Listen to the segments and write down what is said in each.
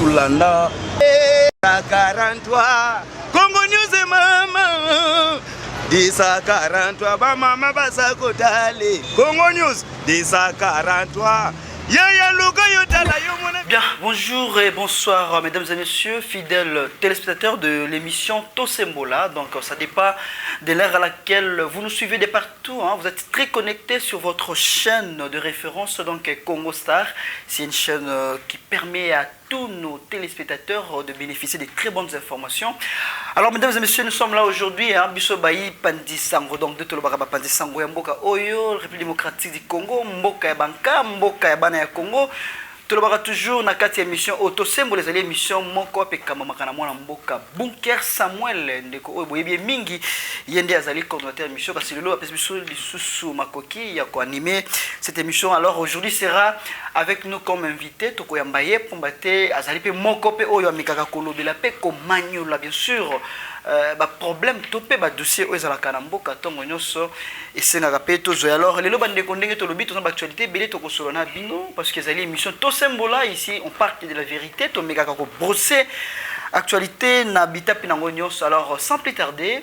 Tulanda. 43 Congo News mama 1043 ba mama basakotali Congo News 1043. Bien, bonjour et bonsoir mesdames et messieurs, fidèles téléspectateurs de l'émission Tosembola. Donc ça dépend de l'ère à laquelle vous nous suivez de partout, hein. Vous êtes très connectés sur votre chaîne de référence, donc Congo Star. C'est une chaîne qui permet à tous nos téléspectateurs de bénéficier de très bonnes informations. Alors mesdames et messieurs, nous sommes là aujourd'hui, hein, Bisobaï Pandisango, donc de Tolobaraba Pandisango, Mboka Oyo, République démocratique du Congo, Mboka Banka, Mboka Bana Congo. Tolobara toujours na kati émission Tosembo les alliés émission moko pekama makana mwana mboka Bunker Samuel ndeko oyo boyebi mingi yende azali coordinateur émission parce que lelo apesi biso lisusu makoki ya ko animer cette émission. Alors aujourd'hui sera avec nous comme invité toko yambaye pombate azali pe moko pe oyo amikaka kolobela pe ko manyola bien sûr problème topé dossier aux alakanambo katongo nyoso et senaka pe tozo. Alors lelo bande kondenge to lobi to na actualité belé to kosolona bino parce que zali émission Tosembola ici on parle de la vérité to meka ko brosser actualité na bitapi nango nyoso. Alors sans plus tarder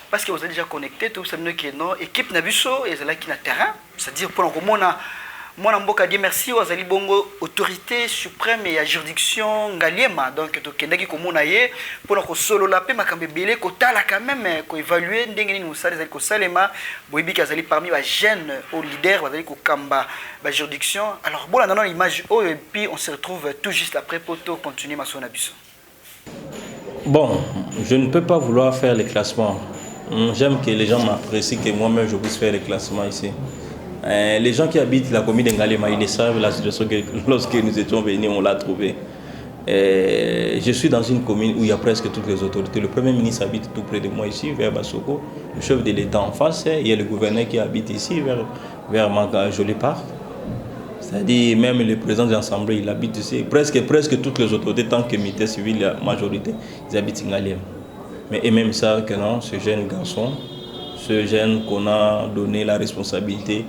parce que vous êtes déjà connecté tout ça nous qui non équipe na biso et zala qui na terrain c'est-à-dire pour komona Moi, je dis merci aux Alibongo, autorité suprême et à juridiction Ngaliema. Donc, Kendaki Komonaye, pour la solo la paix, Makambe Bele, Kotala quand même, ko évaluer, Ndengeni Moussa, les Salema, Boibi Kazali parmi les jeunes aux leaders, Bazali Kamba, la juridiction. Alors, bon, là, dans l'image, et puis on se retrouve tout juste après pour continuer ma son abisso. Bon, je ne peux pas vouloir faire les classements. J'aime que les gens m'apprécient, que moi-même je puisse faire les classements ici. Les gens qui habitent la commune d'Ngalema, ils le savent, la situation que lorsque nous étions venus, on l'a trouvé. Je suis dans une commune où il y a presque toutes les autorités. Le Premier ministre habite tout près de moi ici, vers Bassoko. Le chef de l'État en face, il y a le gouverneur qui habite ici, vers Manga Jolipart. C'est-à-dire même le président de l'Assemblée, il habite ici. Presque toutes les autorités, tant que militaires civils, la majorité, ils habitent Ngalema. Mais et même ça, que non, ce jeune garçon, ce jeune qu'on a donné la responsabilité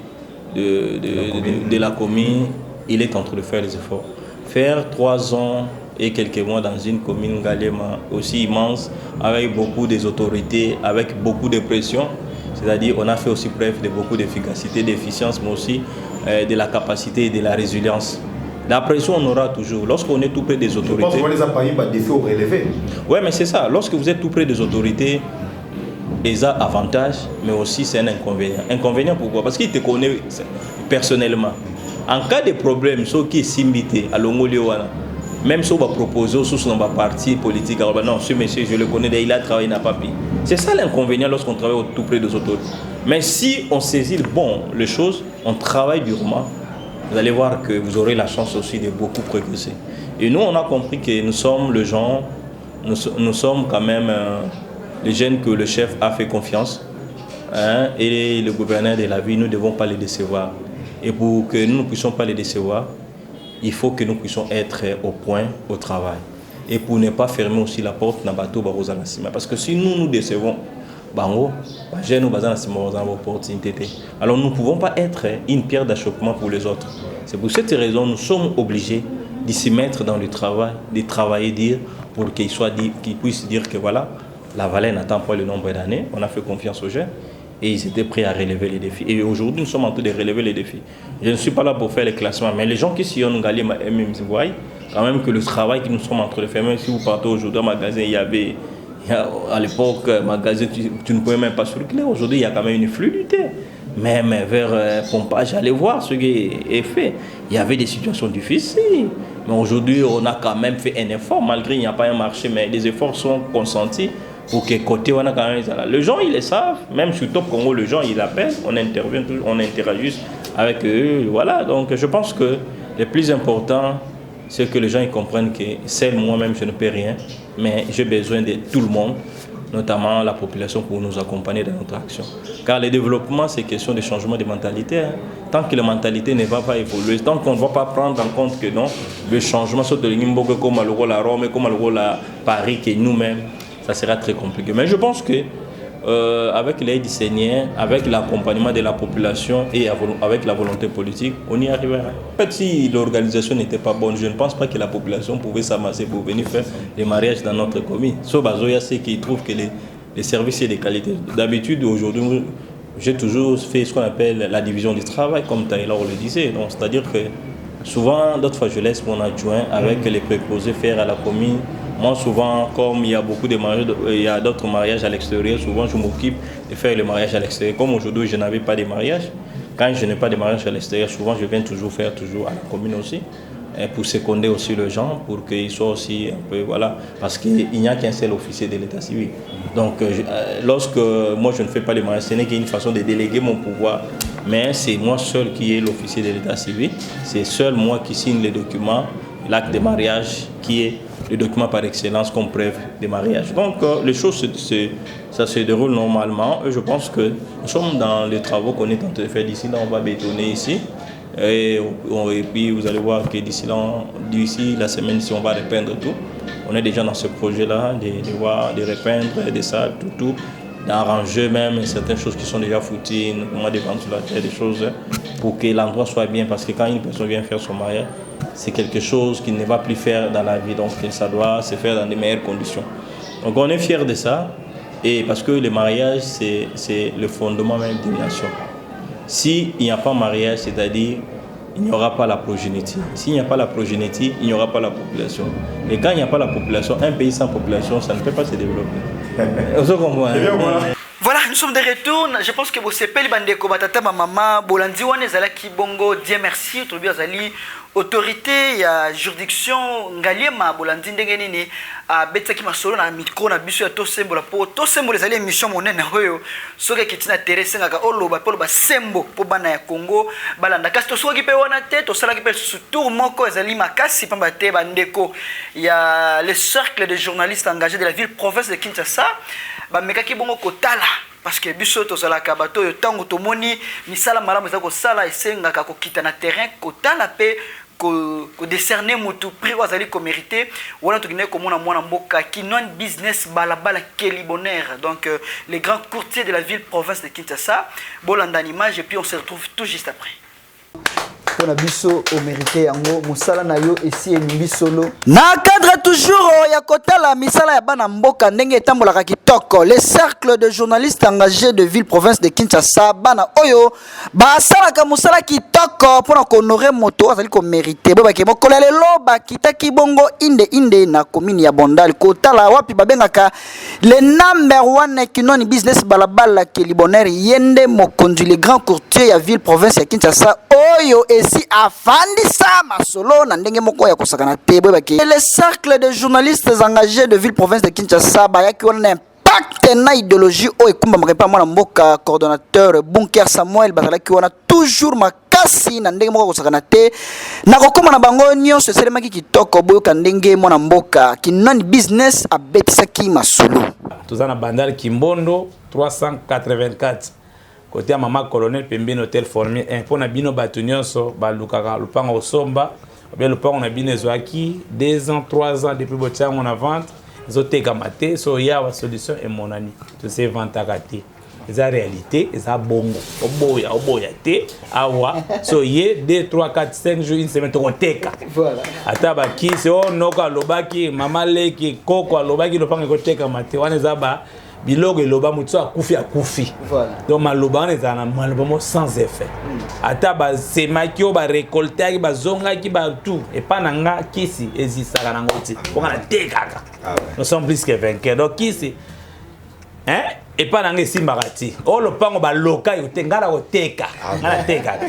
de la commune, il est en train de faire les efforts. Faire 3 ans et quelques mois dans une commune Ngalema aussi immense, avec beaucoup des autorités, avec beaucoup de pression, c'est-à-dire on a fait aussi preuve de beaucoup d'efficacité, d'efficience, mais aussi de la capacité et de la résilience. La pression, on aura toujours. Lorsqu'on est tout près des autorités... Je pense qu'on les a pas eu des défis relevés. Oui, mais c'est ça. Lorsque vous êtes tout près des autorités, ils ont avantage, mais aussi c'est un inconvénient. Inconvénient pourquoi? Parce qu'il te connaît personnellement. En cas de problème, ceux qui sont invités à l'Ongolioana, même si on va proposer sous son parti politique, non, ce monsieur, je le connais, il a travaillé, il n'a pas payé. C'est ça l'inconvénient lorsqu'on travaille tout près des autorités. Mais si on saisit les choses, on travaille durement, vous allez voir que vous aurez la chance aussi de beaucoup progresser. Et nous, on a compris que nous sommes le genre, nous sommes quand même... les jeunes que le chef a fait confiance, hein, et le gouverneur de la ville, nous ne devons pas les décevoir. Et pour que nous ne puissions pas les décevoir, il faut que nous puissions être au point au travail. Et pour ne pas fermer aussi la porte dans bateau Barosanassima. Parce que si nous nous décevons, alors nous ne pouvons pas être une pierre d'achoppement pour les autres. C'est pour cette raison que nous sommes obligés de s'y mettre dans le travail, de travailler, dire, pour qu'ils puissent dire que voilà, la vallée n'attend pas le nombre d'années, on a fait confiance aux jeunes et ils étaient prêts à relever les défis. Et aujourd'hui, nous sommes en train de relever les défis. Je ne suis pas là pour faire les classements, mais les gens qui sillonnent Ngalema voient quand même que le travail que nous sommes en train de faire, même si vous partez aujourd'hui au magasin, à l'époque, magasin, tu ne pouvais même pas circuler. Aujourd'hui, il y a quand même une fluidité. Même vers Pompage, allez voir ce qui est fait. Il y avait des situations difficiles. Mais aujourd'hui, on a quand même fait un effort, malgré qu'il n'y a pas un marché, mais les efforts sont consentis pour que côté on a quand même ça. Les gens ils le savent, même sur Top Congo, les gens ils appellent, on intervient, on interagit avec eux, voilà. Donc je pense que le plus important, c'est que les gens ils comprennent que seul moi-même je ne peux rien, mais j'ai besoin de tout le monde, notamment la population, pour nous accompagner dans notre action. Car le développement, c'est question de changement de mentalité. Hein. Tant que la mentalité ne va pas évoluer, tant qu'on ne va pas prendre en compte que non, le changement, soit de l'Imbogue comme à Rome, comme à Paris, que nous-mêmes, ça sera très compliqué. Mais je pense que avec l'aide du Seigneur, avec l'accompagnement de la population et avec la volonté politique, on y arrivera. En fait, si l'organisation n'était pas bonne, je ne pense pas que la population pouvait s'amasser pour venir faire des mariages dans notre commune. Sauf Bazoya, c'est qu'il trouve que les services et les qualités. D'habitude, aujourd'hui, j'ai toujours fait ce qu'on appelle la division du travail, comme Taylor le disait. Donc, c'est-à-dire que souvent, d'autres fois, je laisse mon adjoint avec les préposés faire à la commune. Moi, souvent, comme il y a beaucoup de mariages, il y a d'autres mariages à l'extérieur, souvent, je m'occupe de faire le mariage à l'extérieur. Comme aujourd'hui, je n'avais pas de mariage. Quand je n'ai pas de mariage à l'extérieur, souvent, je viens toujours faire à la commune aussi. Et pour seconder aussi les gens, pour qu'ils soient aussi un peu, voilà, parce qu'il n'y a qu'un seul officier de l'état civil. Donc, lorsque moi je ne fais pas les mariages, ce n'est qu'une façon de déléguer mon pouvoir, mais c'est moi seul qui est l'officier de l'état civil, c'est seul moi qui signe les documents, l'acte de mariage qui est le document par excellence comme preuve de mariage. Donc, les choses, ça se déroule normalement, et je pense que nous sommes dans les travaux qu'on est en train de faire d'ici, là on va bétonner ici. Et puis vous allez voir que d'ici la semaine, si on va repeindre tout, on est déjà dans ce projet-là, de repeindre, de ça, tout, d'arranger même certaines choses qui sont déjà foutues, notamment des ventilateurs, des choses pour que l'endroit soit bien, parce que quand une personne vient faire son mariage, c'est quelque chose qu'il ne va plus faire dans la vie, donc ça doit se faire dans les meilleures conditions. Donc on est fiers de ça, et parce que le mariage, c'est le fondement même d'une nation. S'il n'y a pas mariage, c'est-à-dire il n'y aura pas la progéniture. S'il n'y a pas la progéniture, il n'y aura pas la population. Et quand il n'y a pas la population, un pays sans population, ça ne peut pas se développer. Vous comprenez? Voilà, nous sommes de retour. Je pense que vous savez, bandeko batata maman bolandi wana ezalaki bongo. Dieu merci, tout bien zali autorité ya juridiction ngaliema bolandi ndenge nini a betaki masolo na micro na biso ya to sembola po to sembola ezali émission monene oyo soki kitina terese ngaka oloba polo ba sembo po bana ya Congo balanda kasi to soki pe wana te to sala ki pe tour moko ezali makasi pamba te bandeko ya le cercle de journalistes engagés de la ville province de Kinshasa ba mekaki bongo kotala. Parce que biso tozalaka bato yo tango tomoni misala malamu za ko sala esengaka ko kita na terrain kotala pe ko décerner mutu prix wazali ko mériter wana tokine ko mona mwana mboka qui non business balabala Kelly Bonheur donc les grands courtiers de la ville province de Kinshasa bolanda image et puis on se retrouve tout juste après. Pona biso au mérité yango musala na yo esi eningi solo na cadre toujours ya kotala misala ya bana mboka ndenge etambolaka kitoko les cercles de journalistes engagés de ville province de Kinshasa bana oyo basalaka musala kitoko pona ko honorer moto azali ko mériter bo bakemo kola lelo bakitaki bongo inde na commune ya Bondali kotala wapi babengaka le number 1 kinoni business balabala Kelly Bonheur yende mokonzi les grands courtiers ya ville province ya Kinshasa oyo esi afandisa masolo na ndenge moko ya kosakana te boyebaki les cercles de journalistes engagés de ville province de Kinshasa bayaki wana impact na idéologie oyo ekumbamaka mpa mwana mboka coordonnateur Bunker Samuel bazalaki wana toujours makasi na ndenge moko ya kosakana te na kokoma na bango nyonso esalemaki kitoko boyoka ndenge mwana mboka kinani business abetisaki masolo toza na bandal Kimbondo 384 côté maman colonel Pembine hôtel formé un pona bino batunionso balukaka lupango somba bien lupango na bino ezwaki 2 ans 3 ans depuis botiango on a vente zoteka maté so ya wa solution et mon ami to se venta kati eza réalité eza bongo oboya te awa so ye 2 3 4 5 jours une semaine to teka voilà ata ba ki se o noka lobaki mama leki koko lobaki lupango ko teka maté wana eza ba biloko eloba mutu akufi voilà donc maloba wana eza na maloba sans effet ata basemaki oyo barekoltaki bazongaki batout epa na nga kisi ezisaka nango te mponga na tekaka nous sommes plus que vainqueurs donc kisi epa na nga esimbaka te oyo lopango baloka yo te nga na koteka nga na tekaka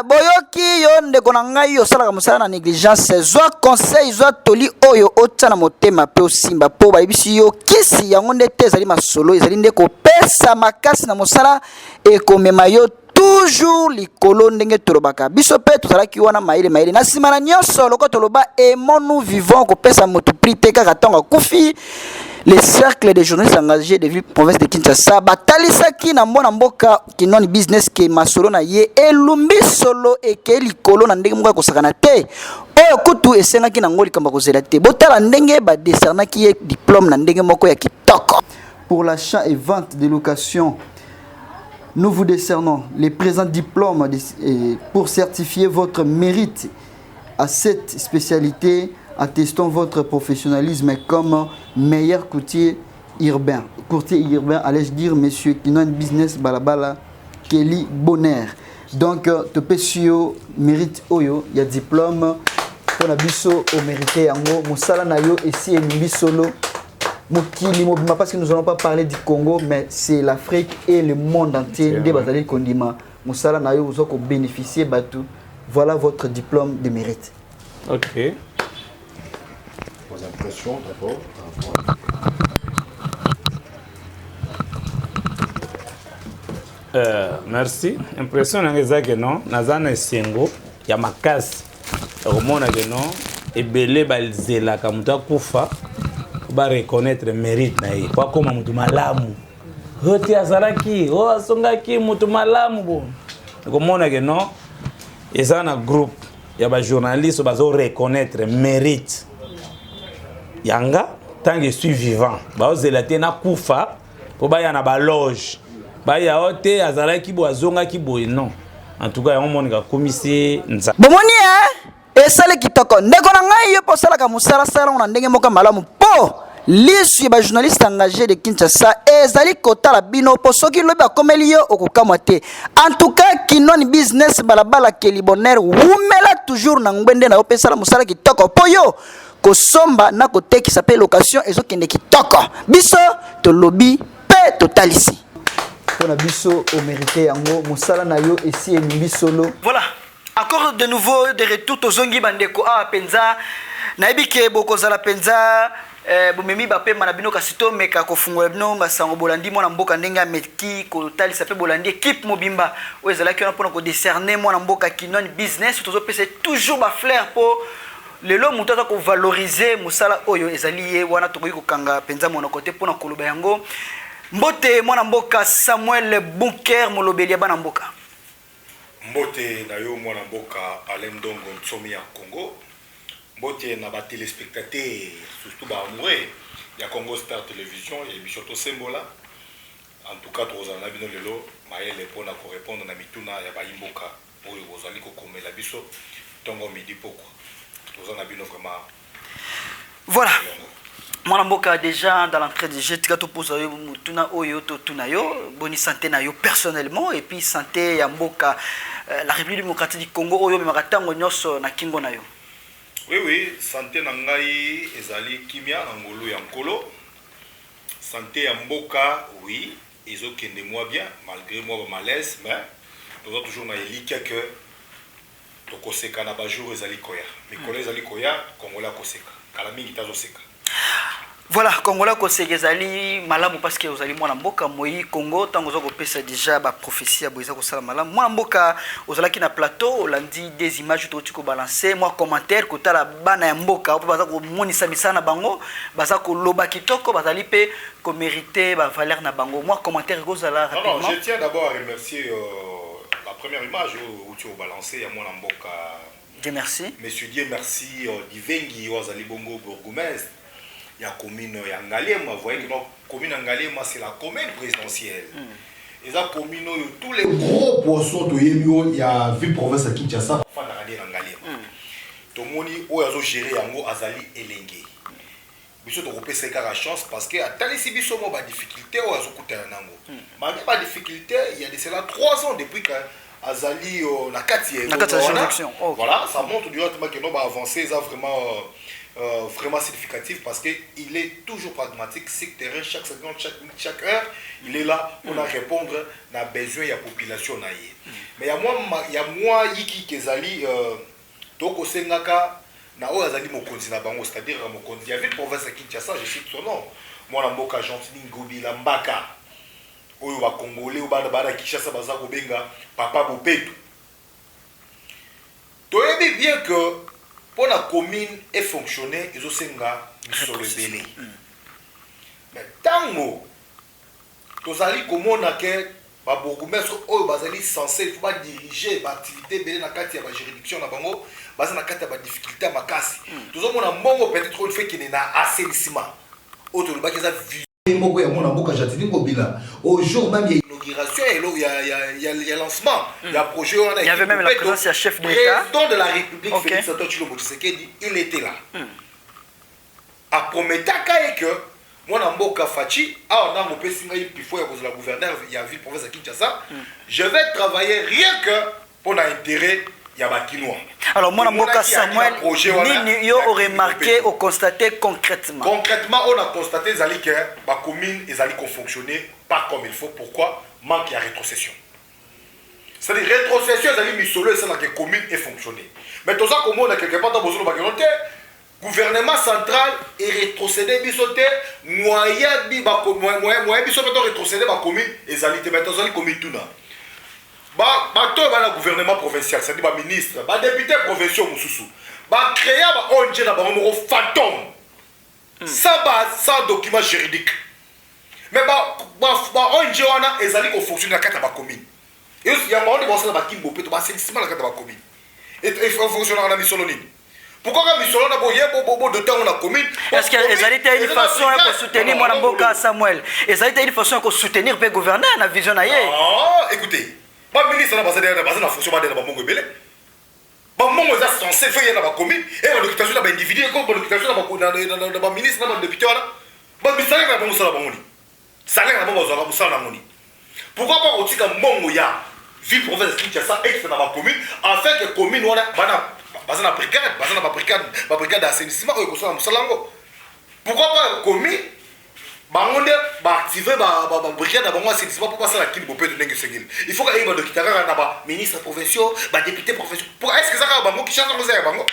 boyoki yo ndeko na ngai yo salaka mosala na négligence zwa conseil zwa toli oyo otia na motema pe osimba po bayebisi yo kisi yango nde te ezali masolo ezali nde kopesa makasi na mosala ekomema yo toujours likolo ndenge tolobaka biso pe tozalaki wana maile na nsima na nyonso loko toloba aimons nous vivons kopesa motu prix te kaka ntango akufi les cercles de journalistes engagés de ville province de Kinshasa batalisaki na mwana mboka kinoni business ke masolo na ye elumbi solo eke likolo na ndenge moko kosakana te oyo kutu esengaki nango likambo kozela te botala ndenge badesernaki ye diplôme na ndenge moko ya kitoko. Pour l'achat et vente de location, nous vous décernons les présents diplômes pour certifier votre mérite à cette spécialité, attestons votre professionnalisme comme meilleur courtier urbain. Courtier urbain, allais-je dire, monsieur Kinon Business Balabala Kelly Bonheur. Donc, Topesio mérite Oyo, il y a diplôme pour la biso au mérité yango, Moussala Nayo ici et Mbisolo. Mokili Mobima, parce que nous n'allons pas parler du Congo, mais c'est l'Afrique et le monde entier. Des Bazali Kondima. Moussala Nayo, vous avez bénéficié, Batou. Voilà votre diplôme de mérite. Ok. Vos impressions d'abord. Merci. Impression nanga que non, nazana esengo ya makasi. Romona que non, ebele balzela kamuta kufa ba reconnaître mérite na ye. Kwa koma mutu malamu. Hoti azalaki, o asongaki mutu malamu bon. Romona que non, ezana groupe ya ba journaliste bazo reconnaître mérite. Yanga tant que je suis vivant, ba ozela te na kufa po ba ya na ba loge. Baya ote azalaki bo azongaki boye non. En tout cas, on monika komisi nza. Bomoni esale kitoko ndeko na ngai yo posala ka musala sala on ndenge moka malamu po lisu ba journaliste engagé de Kinshasa ezali kotala bino po soki lobi akomeli yo okokamwa te. En tout cas, Kinon Business Balabala Kelly Bonheur wumela toujours na ngwende na yo pesala musala kitoko po yo kosomba na kotekisa pe location ezokende kitoko. Biso to lobby pe totalisi. Pour la biso au mérité yango musala na yo ici et Mbisolo. Voilà. Encore de nouveau de retour to zongi bandeko a penza na ebike bokozala penza bomemi ba pe manabino kasito meka kofungola bino masango bolandi mona mboka ndenga meki ko talisa pe bolandi équipe mobimba oyezala ki on pona ko décerner mona mboka Kinon Business tozo pese toujours ba flair po lelo mutu aza ko valoriser musala oyo ezali ye wana tokoki kokanga penza mona côté pona koloba yango mbote mwana mboka Samuel Bunker molobeli ya bana mboka. Mbote na yo mwana mboka Alain Ndongo Ntsomi ya Congo. Mbote na ba téléspectateurs surtout ba amoureux ya Congo Star Télévision et Bishoto Sembola. En tout cas tozana bino lelo mayele pona ko répondre na mituna ya ba imboka oyo bozali ko komela biso tongo midi poko. Tozana bino vraiment. Voilà. Mon amboka déjà dans l'entrée de jeu, tu as posé tuna oyo to tuna yo, bonne santé na yo personnellement et puis santé ya mboka la République démocratique du Congo oyo mematango nyoso na kingo na yo. Oui, santé na ngai ezali kimia na ngolo ya nkolo. Santé ya mboka, oui, ezokende moi bien malgré moi ba malaise, mais nous toujours na elika que tokoseka na ba jour ezali koya. Mikolo ezali koya, Kongola koseka. Kala mingi tazo seka. Voilà, Congola Kosegezali malamu parce que ozali mwana mboka moi Congo tango zo kopesa déjà ba prophétie ya boisa ko sala malamu mwana mboka ozalaki na plateau olandi des images to tiko balancer moi commentaire ko tala bana ya mboka opo baza ko monisa misana bango baza ko loba kitoko bazali pe ko mériter ba valeur na bango moi commentaire ko zala rapidement. Non, je tiens d'abord à remercier la première image où tu as balancé ya mwana mboka. Dieu merci. Monsieur Dieu merci Divengi ozali bongo bourgmestre. Il y a la commune Yangalema, vous voyez que la commune Yangalema c'est la commune présidentielle. Et la commune, tous les gros poissons, il y a ville province à Kinshasa. Enfin, il y a Yangalema. Tout le monde a géré Yango Azali Elenge. Biso to kopé c'est la chance parce que à Talisi biso mo ba difficulté o azokuta nango. Malgré pas difficulté, il y a de cela 3 ans depuis que Azali na 4e. Voilà, ça montre directement que nous va avancer, ça vraiment significatif parce qu'il est toujours pragmatique, sectaire, chaque seconde, chaque heure, il est là pour répondre à besoin de la population. Mais il y a moi qui kezali toko sengaka na o azali mokonzi na bango, c'est-à-dire mokonzi. Il y avait une province à Kinshasa, je cite son nom. Moi na mboka Gentini Ngobi la Mbaka. Oyo ba Congolais ou ba Kinshasa baza ko benga Papa Bopeto. Toyebi bien que pour la commune et fonctionner, ils ont sur le belé. Mais tant que tu as dit comment on a que ba bourgmestre oyo bazali censé il faut pas diriger ba activité belé na kati ya ba juridiction na bango baza na kati ya ba difficulté makasi tozomona mbongo peut-être une fois qu'il est na assainissement auto le baki za moko ya mona mboka Jatini Ngobila au jour même il y a inauguration il y a lancement il y a projet il y avait même la présence du chef de l'État président de la République Félix Antoine Tshilombo Tshisekedi il était là a prometaka que moi mboka Fachi a on a mon pesi ngai pifo ya la gouverneur ya ville province de Kinshasa je vais travailler rien que pour l'intérêt ya ba Kinois. Alors moi mboka Samuel nini yo remarqué ou constaté concrètement on a constaté zali que ba commune ezali ko fonctionner pas comme il faut pourquoi manque de rétrocession. C'est-à-dire rétrocession ezali misolo ça la commune est fonctionner mais tout ça comme on a quelque part dans besoin ba kelonté gouvernement central est rétrocédé bisoté moyen bisoté rétrocédé ba commune ezali te maintenant ezali commune tuna ba to ba la gouvernement provincial c'est-à-dire ba ministre ba député provinciaux mususu ba créer ba ONG na ba moko fantôme sans base sans document juridique mais ba ONG wana ezali ko fonctionner na kata ba commune et il y a monde ba sala ba kimbo pe to ba assainissement na kata ba commune et il faut fonctionner na misolonine. Pourquoi quand Michel n'a pas de temps on a commis? Est-ce que les alliés une façon pour soutenir Mwanamboka Samuel? Les alliés une façon pour soutenir le gouverneur la vision aïe. Ah, écoutez, pas ministre n'a pas de fonction de la Bango Belé. Pas mon est censé faire la commis et l'occupation d'un individu comme l'occupation d'un ministre d'un député là. Pas de salaire à Bango Salaboni. Salaire à Bango Salaboni. Pourquoi pas aussi comme Mongoya, ville province de Kinshasa, ex dans ma commune, afin que commune on a basa na brigade d'assainissement oyo kosala mosala yango pourquoi pas commis bango nde baactive babrigade na bango assainissement mpo basala kini bopeto ndenge esengeli il faut kayeba dokita kaka na baministre provinciaux badéputé provinciaux pour est ce que ezaka bango kishasa ngo eza ya bango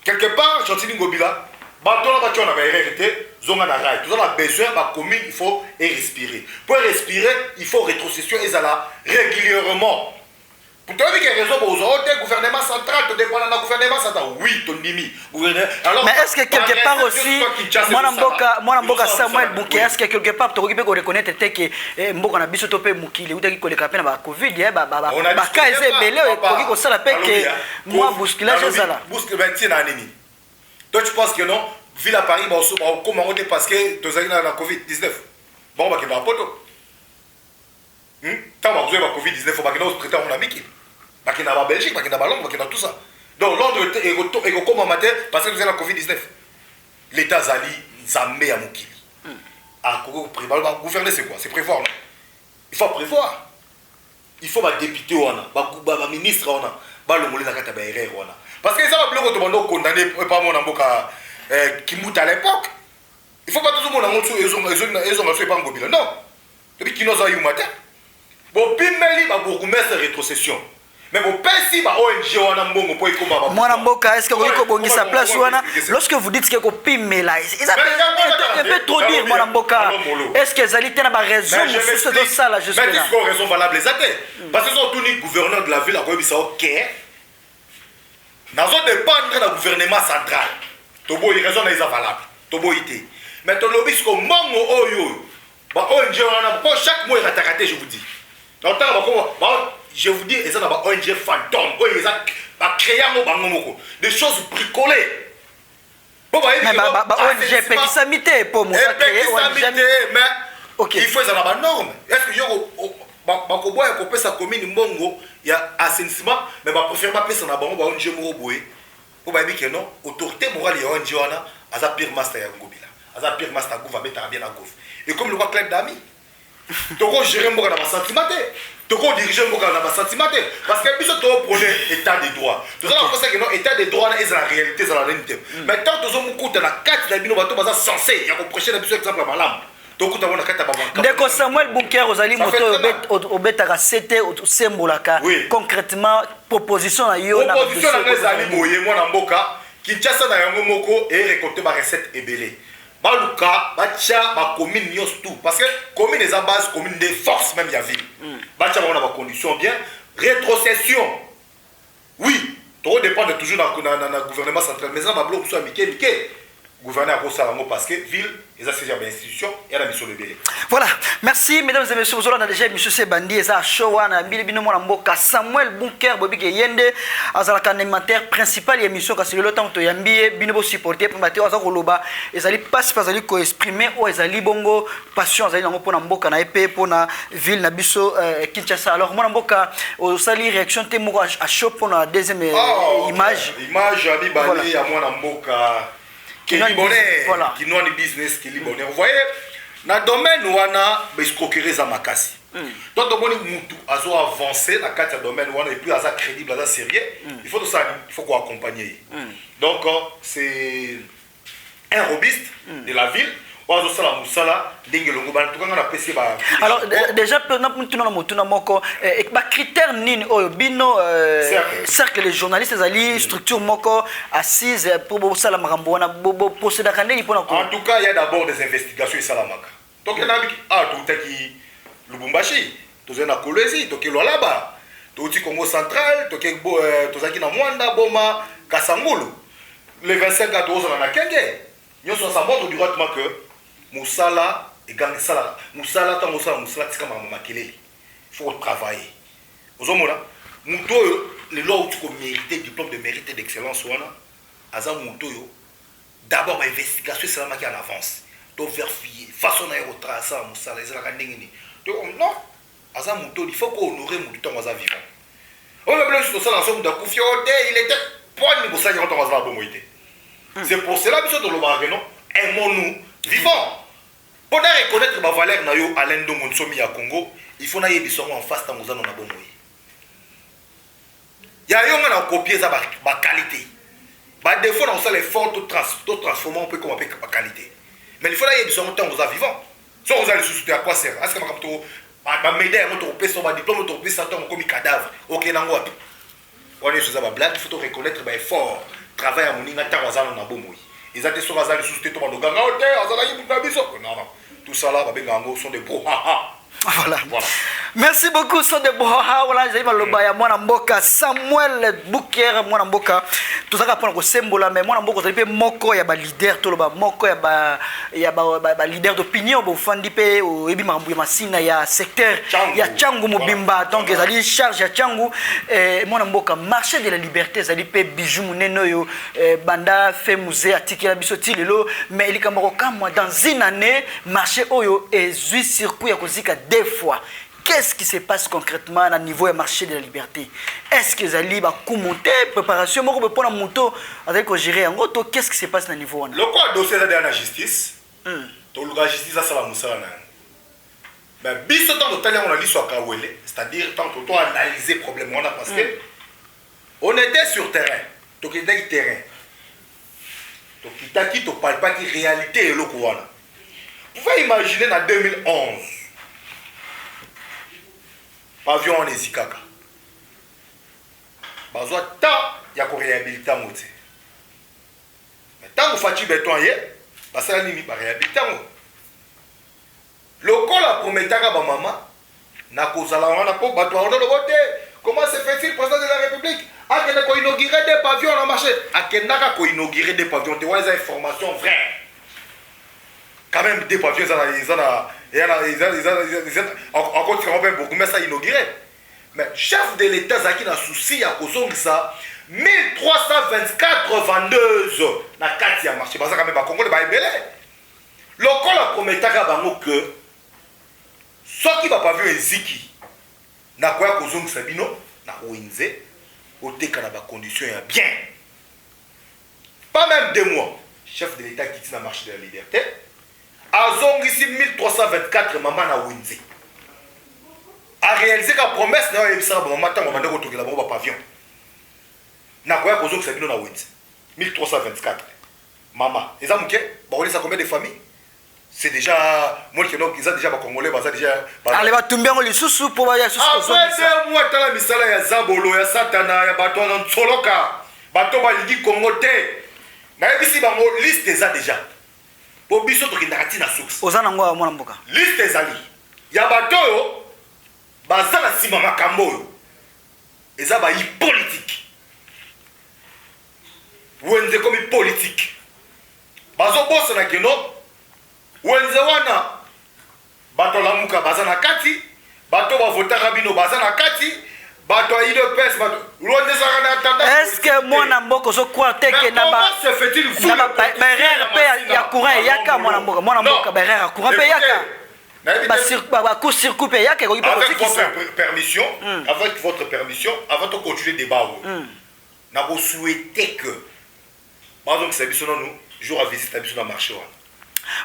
quelque part Jatini Ngobila bato na batio na baerreur te zonga na rail toza na besoin bacommune il faut respirer pour respirer il faut rétrocession ezala régulièrement. Pour te dire qu'il y a raison, le gouvernement central, tu dépends du gouvernement central. Oui, ton nimi. Mais est-ce que quelque part aussi, Mwanamboka Samuel Bouké, est-ce que quelque part tu peux reconnaître que Mboka na biso topé Mukili, ou que le capé na Covid, baka eze belé, pour que ça la paix que moi bousculage c'est ça là. Bousculage c'est nani. Toi tu penses que non, ville à Paris, comment on est parce que tu as eu la Covid-19. Bon, bah, qui va poto. Quand on a eu la Covid-19, il faut pas que nous prêtons mon ami. Qui n'a pas Belgique, qui n'a pas Londres, qui n'a tout ça. Donc Londres est comme un matin parce que vous avez la Covid-19. L'État Zali, Zambé à Moukili. À gouverner, c'est quoi? C'est prévoir, non? Il faut prévoir. Il faut ma député, ma ministre, le mollet dans la erreur. Parce que ça va bloquer tout le monde condamné par mon amboka qui moute à l'époque. Il ne faut pas tout le monde ils ont fait pas un gobile. Non. Depuis qu'ils nous ont eu matin. Bon, Pimeli, ma bourgmestre rétrocession. Mais bon, si ma ONG wana mbongo po ikoma ba. Mwanamboka, est-ce que vous pouvez sa place wana lorsque vous dites que kopime là, ils appellent trop dire Mwanamboka. Est-ce que Zalité n'a pas raison sur ce ça là jusque là? Mais ils ont raison valable les athées. Parce que sont tous les gouverneurs de la ville à quoi ça OK. Nazo dépendre du gouvernement central. Tobo il raison les valable. Tobo ité. Mais ton lobby ko mongo oyo. Ba ONG wana ko chaque mois raté je vous dis. Donc je vous dis, ils ont un ONG fantôme, ils ont créé des choses bricolées. Mais ONG petit samité pour moi. Mais il faut qu'ils aient des normes. Est-ce que je peux sa commune Mbongo, il y a assainissement, mais je préfère pas passer dans la ONG Moroboé. Pour dire que non, autorité morale et ONG, elle a pire master à Ngobila. Elle a pire master à Gouva, bien à Gouv. Et comme le roi Claire Dami, tu peux gérer Mboka dans ma sentiment. Tu peux diriger Mboka dans ma sentiment. Parce que tu as un projet état des droits. Tu as pensé que non, état des droits est la réalité, c'est la réalité. Mais tant que tu as un coup de la carte, tu as censé, il y a un prochain exemple à Malam. Ndeko Samuel Bouké Rosalie Moto obetaka c'était sembolaka concrètement proposition na yo na proposition na ezali boye mwana mboka Kinshasa na yango moko et récolter ba recette ebelé baluka bacha ba commune nyos tout parce que commune est à base commune de force même ya ville bacha ba ba conditions bien rétrocession oui tout dépend de toujours dans gouvernement central mais ça ba bloc soit miké gouverneur pour ça parce que ville ils ont saisi institution et la mission de belé. Voilà, merci mesdames et messieurs. Vous avez déjà monsieur Sebandi eza Showana Bilibino Mwana Mboka Samuel Bunker Bobi Yende azalaka animateur principal émission kasi le temps to yambi bino bo supporter pour mater aza koloba ezali passe azali ko exprimer o ezali bongo passion azali nango pona mboka na epé pona ville na biso Kinshasa. Alors Mwana Mboka au sali réaction te moko à chaud pour la deuxième image ami balé ya Mwana Mboka qui n'ont ni business qui libonné. Vous voyez, dans le domaine où on a escroquerie za makasi. Donc dans le mutu azo avancer dans quatre domaines où on est plus à crédible, à sérieux. Il faut tout ça, il faut qu'on accompagne. Donc c'est un robiste de la ville. Alors déjà critère nini oyo bino cercle les journalistes ali structure moko assise pour sala makambo wana procéder kandeni pona ko. En tout cas il y a d'abord des investigations salamaka. Donc na biki tout qui Lubumbashi, to na Kolwezi, to ke Lualaba, to ti Congo central, to ke to zaki na Mwanda Boma Kasangulu. Le 25 à 12 na Kenge. Nous ça montre directement que Moussala et Gangsala, Moussala, tant Moussala, c'est comme un makelele. Il faut travailler. Vous avez le lois où tu peux mériter, diplôme de mérite d'excellence, Aza Moutoyo, d'abord, l'investigation, c'est la maquille en avance. Donc, vérifier, façon d'aérotracer, Moussala, les Alakandingini. Donc, non, Aza Moutoyo, il faut qu'on honore Moutoyo dans vivant. On a besoin de ça dans son de Koufiote, il était point de Moussala, il y a un bon. C'est pour cela que nous avons aimons-nous vivants. Pour reconnaître ma valeur na yo Alain Ndongo Nsomi à Congo, il faut naïe bisongo en face tangoza na bon moyi. Ya yo na copier ça ba qualité. Ba défaut on sait l'effort tout transformer un peu comme ba qualité. Mais il faut naïe bisongo tangoza vivant. Si on a le souci à quoi sert? Est-ce que ma médaille on te repère son diplôme on te repère ça comme cadavre. OK nango. On est sur ça ba blague, il faut reconnaître ba effort, travail à moninga tangoza na bon moyi. Ils ont été sur la société, non, tout ça là, sont des bros. Voilà. Merci beaucoup, sont des bros. Voilà, j'ai le Mwana Mboka Samuel Bunker Mwana Mboka. Tout ça pour le symbole, mais Mwana Mboka c'est moko ya ba leader, tout le ba moko ya ba leader d'opinion, bo fandi pe au ebi mambu masina ya secteur ya Tchangu Mobimba. Donc ils allaient charge ya Tchangu Mwana Mboka marché de la liberté, ils allaient pe bijou muneno yo banda fait musée atikela bisoti lelo, mais il kamoko kamwa dans une année marché oyo et zui circuit ya kozika deux fois. Qu'est-ce qui se passe concrètement à niveau du marché de la liberté? Est-ce que les alliés vont monter préparation pour la moto avec gérer en gros qu'est-ce qui se passe à niveau là? Le quoi dossier est dans la justice. La justice ça la moussa mais biso tant de talent on a dit soit kawele, c'est-à-dire tant que toi analyser problème on a parce que on était sur terrain. Donc il était terrain. Donc il t'a qui te parle pas qui réalité est le quoi. Vous pouvez imaginer en 2011 pavillon en ezikaka bazwa ta ya ko réhabiliter moté mais tant que fati béton yé basala nini ba réhabiliter mo lokola prometaka ba mama na kozala wana po bato on le voter comment se fait-il président de la République akenda ko inaugurer des pavillons na marché akenda ko inaugurer des pavillons te wa les informations vraies quand même des pavillons encore tu rappelles beaucoup mais ça inauguré mais chef de l'État Zaki n'a souci à cause de ça 1324 vendeuses na kati ya marché parce que même ba Congo le ba ebele lokola la prometaka bango que ce qui va pas vu eziki na kwa kozong sabino na oinze oteka na ba conditions ya bien pas même 2 mois chef de l'État qui tient na marché de la liberté Azong ici 1324 maman na Winzi. A réalisé la promesse na yebisa ba maman tango banda ko tokela ba pavillon. Na quoi kozong sabino na Winzi. 1324. Maman, ils ont muké, ba ça combien de familles? C'est déjà moi qui ils ont déjà ba congolais ba déjà allez ba tumber ngo lisusu pour ba ya susu. Après moi tala misala ya Zabolo ya Satana ya bato na Tsoloka. Bato ba ligi Congo te. Na yebisi ba liste ça déjà. Pour biso to kindakati na source ozana ngwa Mwana Mboka liste ezali ya batoyo bazala sima makambo yo eza ba politique wenze comme politique bazo bossa na keno wenze wana bato lamuka baza na kati bato bavotaka bino baza na kati bato a IDPS bato londezaka na tendance. Est-ce que mwana mboka zo croire te que na ba RRP ya courant yaka mwana mboka ba RRP courant pe yaka ba coup circuit pe yaka ko avec votre permission avec votre permission avant de continuer le débat na vous souhaiter que par exemple c'est biso nous jour à visiter biso na marché wa.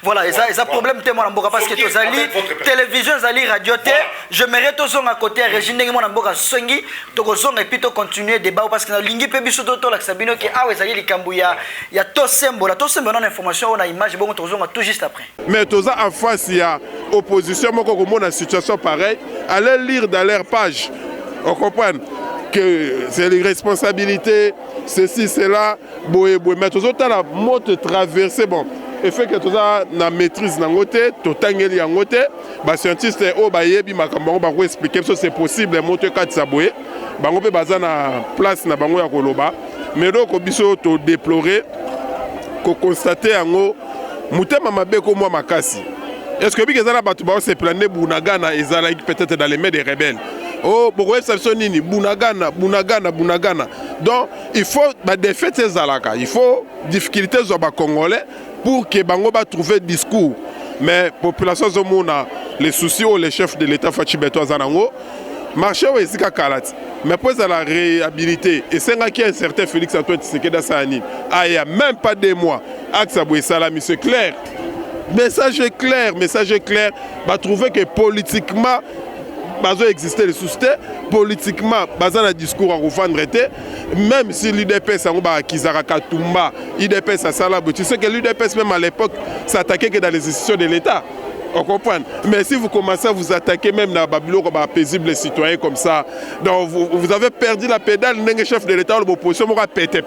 Voilà, et ça problème témoin mboka parce que tozali télévision zali radio té j'aimerais tozonga à côté régime ndenge mwana mboka songi tokozonga et puis to continuer débat parce que na lingi pe biso to la sabino ki awe zali likambu ya tosembo non information on a image bon tozonga tout juste après. Mais toza en face il y a opposition moko ko mona situation pareille, allez lire dans leur page. On comprend que c'est l'irresponsabilité, ceci cela boye mais tozo la moto traverser bon. Et fait que tout ça na maîtrise na ngote to tangeli ya ngote ba scientiste o ba yebi makambo ba ko expliquer so c'est possible moto kati saboye bango pe baza na place na bango ya koloba mais donc biso to déplorer ko constater yango mutema mabe ko mwa makasi. Est-ce que bikeza na batu ba se planer bunagana ezala peut-être dans les mains des rebelles. Oh beaucoup exception nini bunagana. Donc il faut ba défaite ces alaka, il faut difficulté zo ba congolais pour que bango ba trouver discours. Mais population zomona les soucis ou les chefs de l'état Fachi Beto Zanango marché ou ezika kalati. Mais pour la réhabiliter et c'est qu'il y a un certain Félix Antoine Tshisekedi Sahani. Ah il y a même pas 2 mois. Aksa Boy Salami c'est clair. Message clair, va trouver que politiquement bazo exister les soucis politiquement bazan un discours en refendre même si l'UDPS a ba Kizara Katumba UDPS a sala tu sais que l'UDPS même à l'époque s'attaquait que dans les institutions de l'État. On comprend. Mais si vous commencez à vous attaquer même dans Babylone comme paisible citoyen comme ça, donc vous avez perdu la pédale, le chef de l'État l'opposition m'aura pété.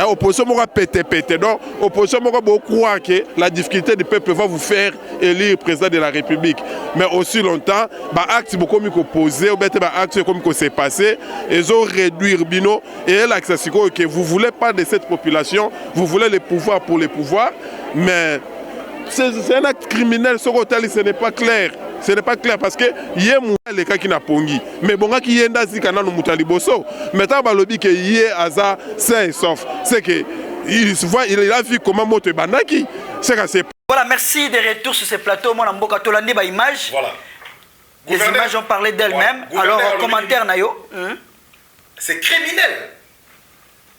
Opposition m'aura pété. Donc, opposition m'aura beaucoup croire que la difficulté du peuple va vous faire élire président de la République. Mais aussi longtemps, acte beaucoup mieux opposé, ou bien acte comme que c'est passé, ils ont réduit Bino et l'accès que vous voulez pas de cette population, vous voulez les pouvoirs pour les pouvoirs, mais c'est un acte criminel, ce n'est pas clair. Ce n'est pas clair parce que yé les cas qui n'a pongi mais bon qui yenda zikana no mutaliboso maintenant balobi que yé aza sain sauf c'est que il a vu comment moto banaki c'est que c'est voilà merci de retour sur ce plateau moi mboka tolandi ba image voilà les images ont parlé d'elles-mêmes alors commentaire nayo c'est criminel.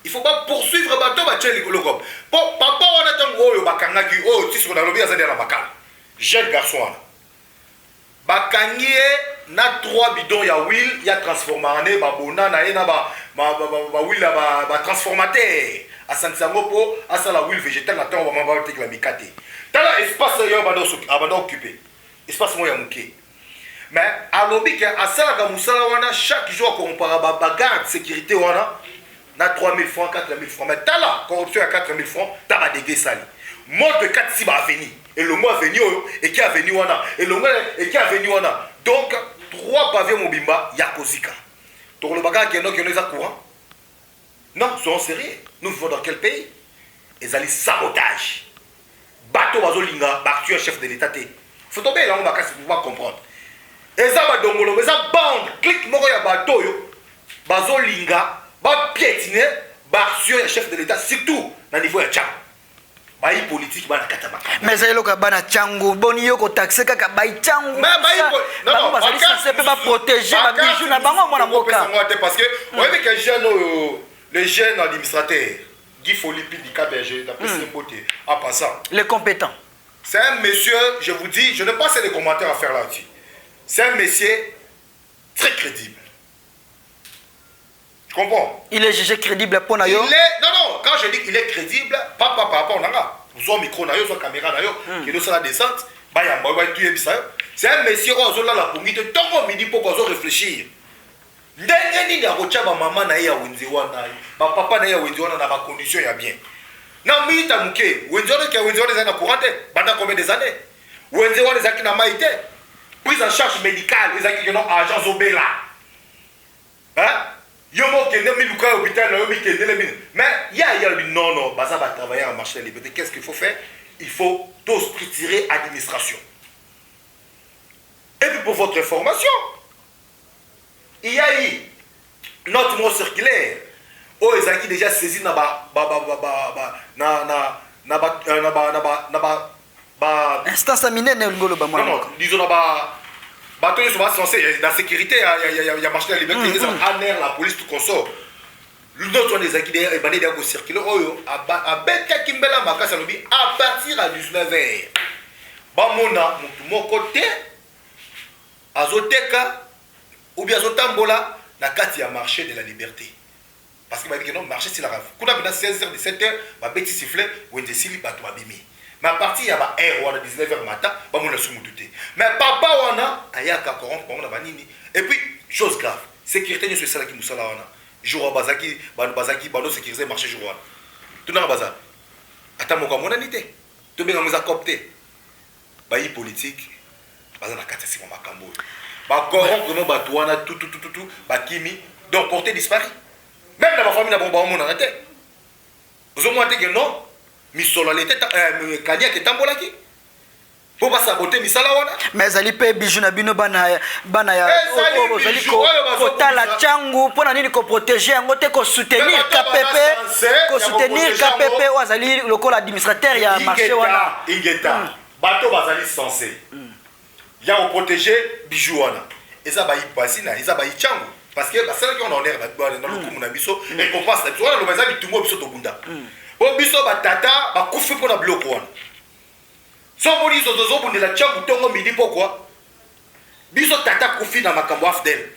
Il faut pas poursuivre bateau bateli le cop papa on attend oyo bakangaki oyo tiso na lobi azali na makala jeune garçon bakangie na 3 bidons ya huile ya transformané babona na ena ba huile ba transformateur asansango po asala huile végétale na tango ba mamba tekla mikate tala espace yo abando occupé espace mo ya muke mais alobi ke asala ka musala wana chaque jour ko compara ba garde sécurité wana na 3000 francs 4000 francs mais tala corruption à 4000 francs taba dégué sali mode de 4 ba avenir et le mois venu et qui a venu wana et le mois et qui a venu wana donc 3 pavés mobimba ya kozika donc le bagage qui est dans courant non soyons sérieux nous vivons dans quel pays ils allaient sabotage bateau bazolinga ba tuer chef de l'état té faut tomber là on va pouvoir comprendre et ça ba dongolo mais ça bande clic moko ya bateau yo bazolinga ba piétiner ba tuer chef de l'état surtout na niveau ya tcham bayi politique bana katama mais ça eloka bana changu boni yoko taxer kaka bayi changu mais bayi non ba sali ça peut pas protéger ba bijou na bango mona mboka parce que on veut que les jeunes administrateurs Guy Folipi du KBG d'après Simboté en passant les compétents c'est un monsieur je vous dis je n'ai pas assez de commentaires à faire là-dessus c'est un monsieur très crédible. Tu comprends? Il est jugé crédible pour Nayo. Non, quand je dis qu'il est crédible, pas par rapport à Nanga. Vous avez un micro, vous avez caméra, qui est la descente, c'est un monsieur qui a la pomite, tant qu'on me dit pourquoi on réfléchir. Ndenge ni ngarocha ba mama na ya wenziwana, ba papa na ya wenziwana na ba condition ya bien. Na mita muke, wenziwana ki wenziwana za na courante, banda combien des années? Wenziwana za ki na maite. Prise en charge médicale, les qui ont agent Zobela. Hein? Yomo kende mi luka hôpital na yo mi kende le mi. Mais ya non non, baza va travailler en marché de la liberté. Qu'est-ce qu'il faut faire? Il faut tout structurer administration. Et puis pour votre information, il y a eu notre mot circulaire. Oh, ils ont déjà saisi instance à minene ngolo ba non, non, disons bateau sont censés la sécurité il y a marché de la liberté, ils ont ANR, la police tout consort. L'autre on des acquis et bané d'ago circuler oh a bête kimbela makasa lobi à partir à 19h. Ba mona mon côté azoteka ou bien azotambola na kati ya marché de la liberté. Parce qu'il m'a dit que non, marché c'est la rave. Quand on a 16h, 17h, ma bête sifflet, ou une décile, pas toi bimi. Mais à partir il y a un R, on a 19h matin, bah mon a sous douté. Mais papa, on a, il y a 40, on a vanini. Et puis, chose grave, sécurité, c'est ça qui nous sala, on a. Jour à Bazaki, Bando sécurisé, marché jour. Tout dans le bazar. Attends, mon gars, mon anité. Tout bien, on nous a coopté. Bah, il politique, bah, on a 4 6 mois, Macambo. Bah, corrompre, vraiment, bah, tout, bah, Kimi, donc porter disparu. Même dans ma famille, on a bon arrêté. Vous avez dit que non, mais solo l'été, Kania qui est tambolaki. Pour pas saboter, mais ça là, mais zali pe bijou na bino bana ya zali ko tala changu pona nini ko protéger yango te ko soutenir KPP ou zali lokola administrateur ya marché wana ingeta bato bazali censé ya ko protéger bijou wana eza ba ipasi na eza ba changu. Parce que c'est là qu'on a l'air dans le commun abisso et qu'on passe là le bazar du tumo biso to bunda o biso ba tata ba kufi pour na bloc wana so boni zo zo bunda la changu tongo midi pourquoi biso tata kufi na makambo afdel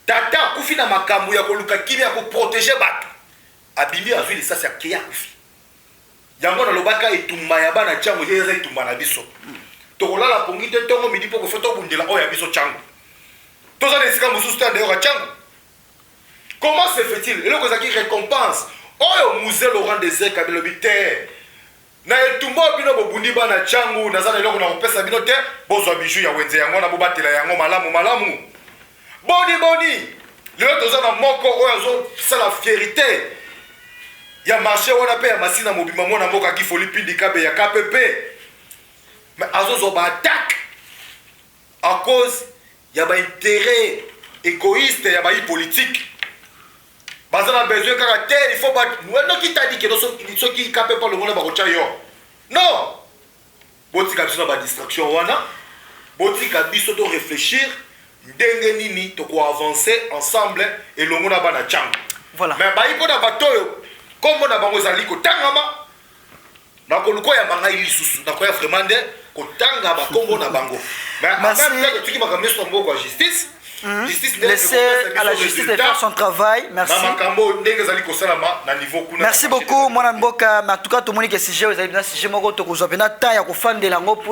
tata kufi na makambo ya koluka kimi ya ko protéger bato abimi azuli ça c'est kia kufi yango na lobaka etumba ya bana changu yeze etumba na biso to kolala pongi te tongo midi pourquoi faut bundela o ya biso changu. Comment se fait-il? Et là, vous avez récompense. Oh, musée Laurent Désir Kabilobité. Na etumbo bino bobundi bana changu nazana eloko na kopesa bino te bozwa bijou ya wenze yango na bobatela yango malamu boni lelo tozana moko oyo azo sala fierté ya marché wana pe ya masina mobima mona mboka ki foli pindi kabe ya KPP mais azo ba attaque à cause il y a un intérêt égoïste, il y a un politique. Parce qu'on a besoin de caractère, il faut pas. Non, qui t'a dit que ceux qui ne capent pas le monde va non! Boti kabiso na ba distraction wana. Boti kabiso to réfléchir. Ndenge nini to ko avancer ensemble et le monde ba na chang. Voilà. Mais ba ipo na batoyo comme na bango zali ko tangama. Na ko luko ya manga ilisusu. Na ko ya vraiment de ko tanga ba kombo na bango. Justice. Laissez à la justice de faire son travail. Merci. Merci beaucoup, mon Mboka. Mais en tout cas, tout le monde qui est sujet, vous avez bien sujet, moi, quand vous avez temps, il y a fan de langue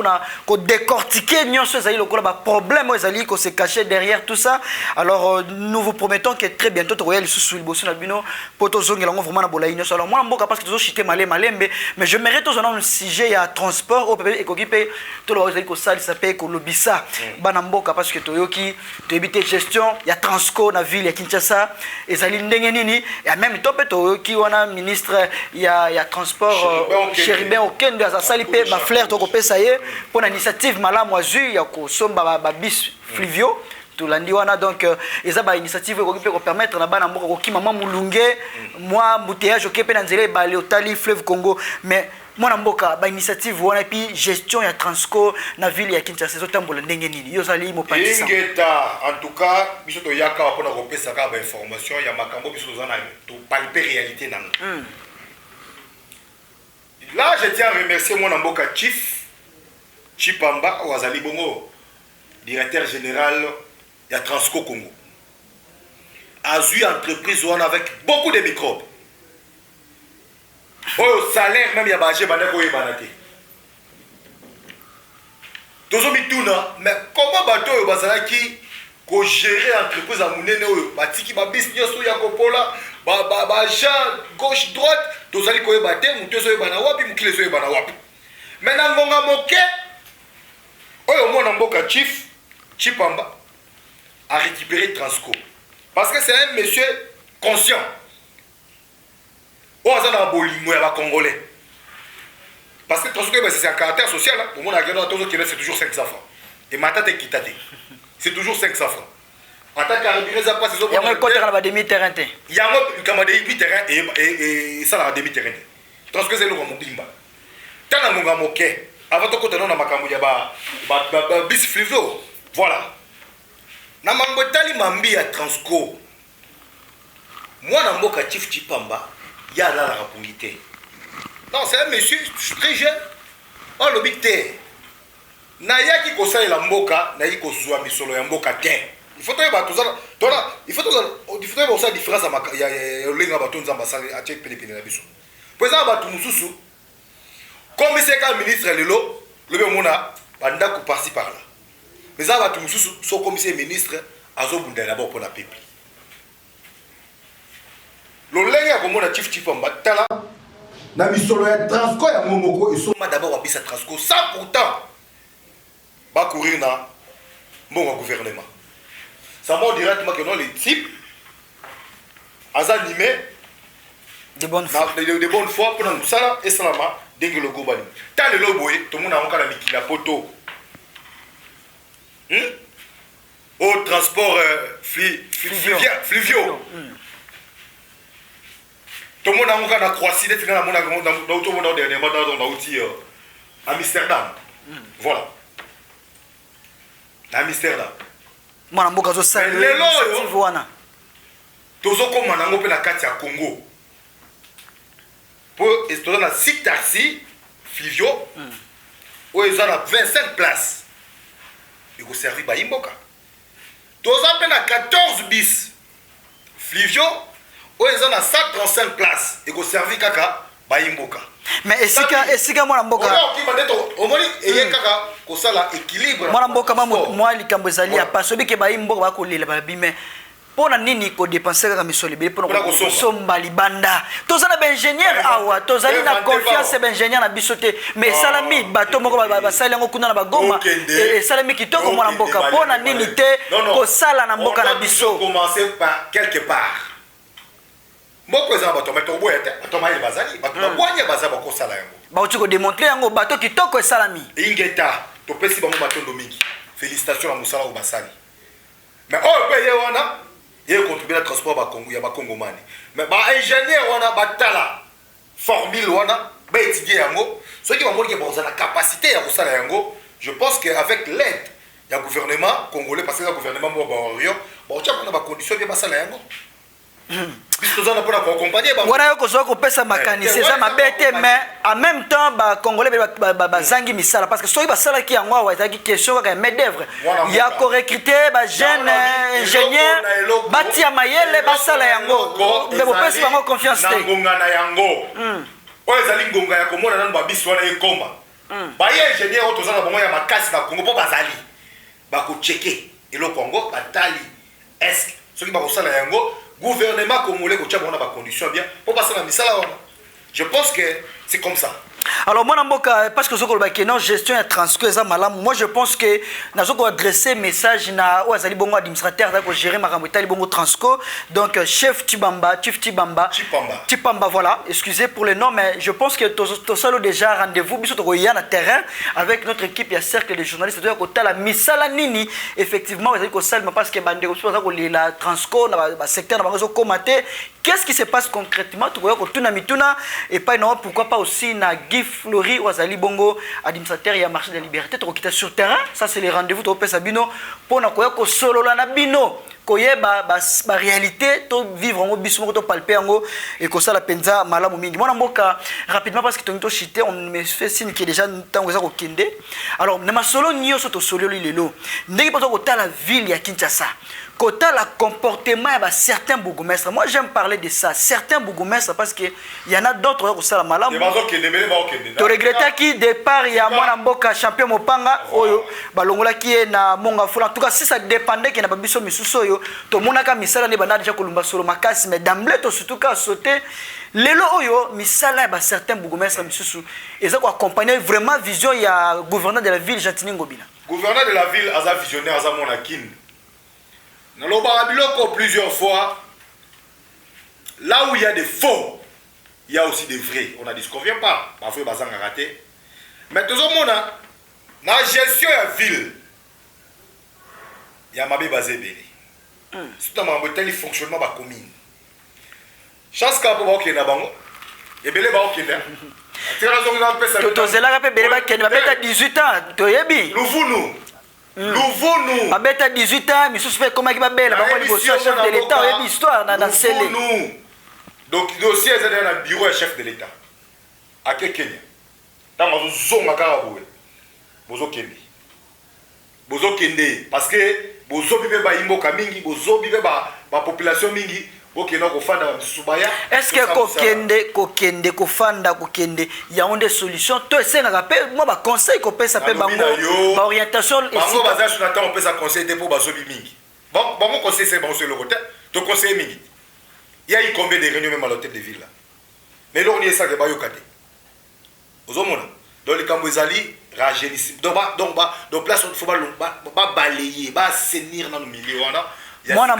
pour décortiquer, nous avez le problème, vous allez se cacher derrière tout ça. Alors, nous vous promettons que très bientôt, vous allez sous le bosso nabino pour tous les gens vraiment na bolaïno. Alors, moi, Mboka parce que tous chité malé, mais je mérite tous un sujet à transport au PP et qu'occupé tout le monde allez que ça, il s'appelle que l'obissa. Banamboka parce que Toyoki, tu évites gestion, il y a Transco dans la ville, il y a Kinshasa, et ça nini, et même temps qui on a ministre, il y a transport Chéribin au Ken de la Salipé, ma fleur to copé ça y est pour l'initiative malam moisu, il y a ko somba bis fluvio. Tout lundi wana donc ils ont une initiative qui peut permettre na bana moko ki maman mulunge moi embouteillage oké pe na nzela balé otali fleuve Congo mais mwana mboka ba initiative wana puis gestion ya Transco na ville ya Kinshasa zotambola ndenge nini yo zali mo pandisa ingeta en tout cas biso to yaka pona kopesa ka ba information ya makambo biso zana to palper réalité nan là je tiens à remercier mwana mboka chief Chipamba Wazali Bongo directeur général il y a Transco Congo. Azu entreprise avec beaucoup de microbes. Au salaire même il y a bagé bandako et banate. Tozo mituna mais comment bato yo bazala ki ko gérer entreprise à munene oyo batiki ba business ya kopola ba gauche droite tozali ko yeba te mutu zo yeba na wapi mukile zo yeba na wapi. Maintenant ngonga moke oyo mona mboka chief Chipamba a récupéré Transco. Parce que c'est un monsieur conscient. Oh, ça n'a pas congolais. Parce que c'est un caractère social. Pour moi, c'est toujours 500 francs. Et ma tête est quittée. C'est toujours 500 francs. En tant qu'arabiré, ça passe. Il y a un côté dans la demi-terrain. Il y a un demi-terrain et ça, la demi-terrain. Parce que c'est le comme bimba. Tant que vous avez avant de côté, on a bis flivio. Voilà. Na mambo tali mambi ya Transco. Moi, na mboka Chief Chipamba, il y a là la rapungité. Non, c'est un monsieur très jeune. On le bite. Naya qui kosa la mboka, naya qui kosa misolo ya mboka ten. Il faut trouver tout ça. Il faut trouver ça différence à ya lenga baton zamba sa a check pele pele na biso. Pour ça ba tumususu. Comme c'est qu'un ministre lelo, le mona banda ko par-ci par là. Mais ça va tumususu so comme c'est ministre azobunda d'abord pour la peuple. Le lenga ko mona chief Chipamba tala na misolo ya Transco ya momoko et soma d'abord abisa Transco sans pourtant va courir na bon gouvernement. Ça m'a directement que non les types animé de bonne foi pour nous ça et ça là dingue le gobani. Tant le loboé tout le monde a encore la miki la poto. Au transport fluvio. Tout le monde a encore la croissance d'être dans tout le monde dernièrement dans outil à Amsterdam. Voilà. À Amsterdam. Moi na mboka zo saluer initiative wana. Tozo koma nango pe na kati ya Congo. Pour estola na site taxi flivio. Où ils ont 25 places. Il go servir ba imboka. Tozo pe na 14 bis flivio. Où ils ont 135 places. Il go servir kaka ba imboka. Mais esika mwana mboka omoni eye kaka kosala équilibre mwana mboka mwa likambo ezali ya paso bike ba imboka bakolela babime pona nini ko dépenser kaka misolo bele pona kosomba libanda tozala ba ingénieur awa tozali na confiance ba ingénieur na bisote mais salami bato moko basali yango kuna na bagoma et salami kitoko mwana mboka pona nini te kosala na mboka na biso commencer par quelque part. Moko za bato meto boyete bato maile bazali bato babwanya bazaba ko sala yango ba uti ko démontrer yango bato kitoko esalami ingeta to pesi ba mo batondo mingi félicitations à musala au basali mais oh paye wana ye contribuer à transport ba Congo ya ba Congomani mais ba ingénieur wana batala formule wana ba étudier yango ceux qui vont montrer que la capacité à sala yango je pense que avec l'aide du gouvernement congolais parce que le gouvernement mo ba Orion ba uti kuna ba conditions bien basala yango. Voilà yo kozoa kopesa makanisi eza mabe te mais en même temps ba congolais bazangi misala parce que soki basala ki yango awa ezalaki question kaka ya main d'œuvre ya ko recruter ba jeune ingénieur batia mayele basala yango mais bopesi bango confiance te ngonga na yango oyo ezali ngonga ya komona nanu babisi wana ekoma baye ingénieur oyo tozala bango ya makasi na Congo mpo bazali bakocheke eloko yango batali est soki bakosala yango gouvernement congolais ko tchaba on a pas condition bien pour passer la misala wana. Je pense que c'est comme ça. Alors moi namboka parce que zoko ba non gestion ya Transco eza malamu moi je pense que nazoko adresser message na wazali bongo administrateur za ko gérer makambo etali bongo Transco donc chef Chipamba voilà excusez pour le nom mais je pense que to salo déjà rendez-vous biso to ya na terrain avec notre équipe ya cercle de journalistes to ko tala misala nini effectivement wazali ko salma parce que bande ko za ko la Transco na ba secteur na bango zo commenter qu'est-ce qui se passe concrètement to ko tuna mituna et pas non pourquoi pas aussi na Guy Fleury Wazali Bongo administrateur ya marché de la liberté to quitter sur terrain ça c'est les rendez-vous to pesa bino pona koya ko solo la na bino koyeba ba réalité to vivre ngo biso to palper ngo et ko sala penza malamu mingi mona mboka rapidement parce que to chité on me fait signe que déjà tango za ko kende alors na masolo nyoso to solo lelo ndenge poto ko tala ville ya Kinshasa Kota la comportement de certains bourgmestres. Moi j'aime parler de ça. Certains bourgmestres parce que il y en a d'autres qui sont là malade. Tu regrettes qui départ il y a moi mboka champion mopanga oyo balongola qui est na monga fula. En tout cas si ça dépendait qu'il n'a pas biso misuso yo to monaka misala ne bana déjà kolumba solo makasi mais d'emblée to surtout ka sauter lelo oyo misala ba certains bourgmestres misusu ils ont accompagné vraiment vision il y a gouverneur de la ville Jantini Ngobila. Gouverneur de la ville Aza visionnaire Aza Monakin. Dans le Barabiloko, plusieurs fois, là où il y a des faux, il y a aussi des vrais. On a dit ce qu'on ne vient pas. Parfois, il y a raté. Mais tout le monde, dans la gestion de la ville, il y a Mabé Bazé Bélé. C'est un fonctionnement de la commune. Chaque cas pour voir qu'il y a et Bélé va au Kenya. Tozela pe Bélé va Kenya. Babeta 18 ans. Toyebi. Louvounou. Louvounou. Babeta 18 ans. Mais sous fait comment il va Bélé. Babeta négocier chef de l'État. Il y a une histoire dans la scellé. Donc le dossier est dans le bureau du chef de l'État. À Kenya. Dans ma zone Makaraboué. Bozo Kenya. Bozo Kenya. Parce que bozo bibe ba imboka mingi, bozo bibe ba population mingi. Est-ce que kokende kofanda kokende il y a une solution to essayer na rappel moi ba conseil ko pesa pe bango ba orientation et si baza sur attend on peut ça conseil pour bazo mingi bon conseil c'est bon sur le côté to conseil mingi il y a eu combien de réunions même à l'hôtel de ville là mais là on est ça que ba yokate ozomona dans les Cambouezali rajeunissement donc place il faut ba balayer ba assainir dans le milieu Mwana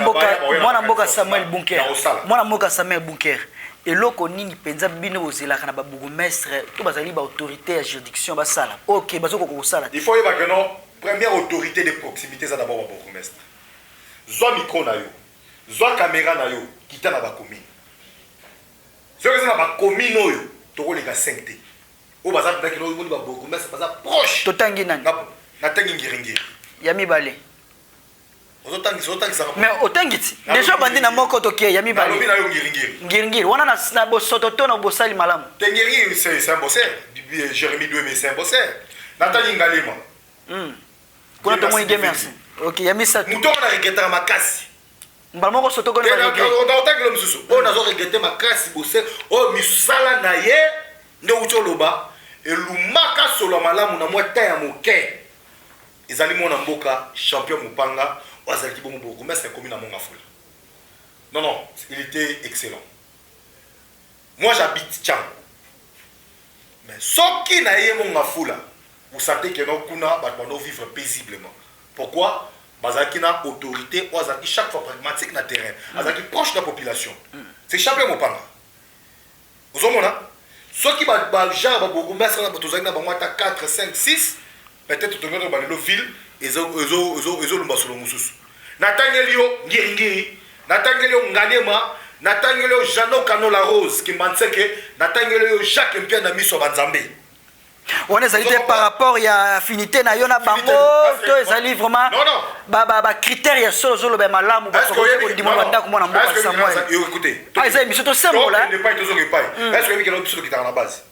mboka Samuel Bunker. Mwana mboka Samuel Bunker. Et loko nini penza bino ozela kana ba bourgmestre to bazali ba autorité à juridiction ba sala. OK, bazoko ko sala. Il faut y avoir que non première autorité de proximité ça d'abord ba bourgmestre. Zo micro na yo. Zo caméra na yo kita na ba commune. Ce que ça na ba commune oyo to ko leka 5T. O baza ndaki no ba bourgmestre baza proche. To tangi nani? Na tangi ngiringi. Yami bale. Mais autant giti déjà bandi na moko toke ya mibali ngiri wana na bosoto to na bosali malamu ngiri c'est un bosseur Jérémy Doué c'est un bosseur Nathalie Ngalema kuna to moi merci OK ya misa muto na regretter makasi mbala moko soto ko na regretter on autant que le mususu on a regretter makasi bosseur o misala na ye ndo ucholoba elumaka solo malamu na mwa ta ya moke ezali mona mboka champion Mupanga. Mais c'est comme une non, il était excellent. Moi j'habite Tchang. Mais ce qui n'a pas mon affoula, vous sentez que nous pouvons vivre paisiblement. Pourquoi? Parce qu'il y a une autorité, chaque fois pragmatique dans le terrain, qui proche de la population. C'est champion Mopanga. Vous avez ceux qui ont beaucoup de 4, 5, 6, peut-être que vous avez une ville. Natangelio Ngiri, Natangelio Ngalema, Natangelio Jano Kanola Rose, qui m'a dit que Natangelio Jacques Mpia na miso banzambe. On est allé par rapport il y a affinité na yona bango, to ezali vraiment ba critères ya solo ba malamu ba ko di mo banda ko mona mboka Samuel. Écoutez. Ah ezali miso to symbole là. Ne pas être zoké pas. Est-ce que il y a biso qui est na base?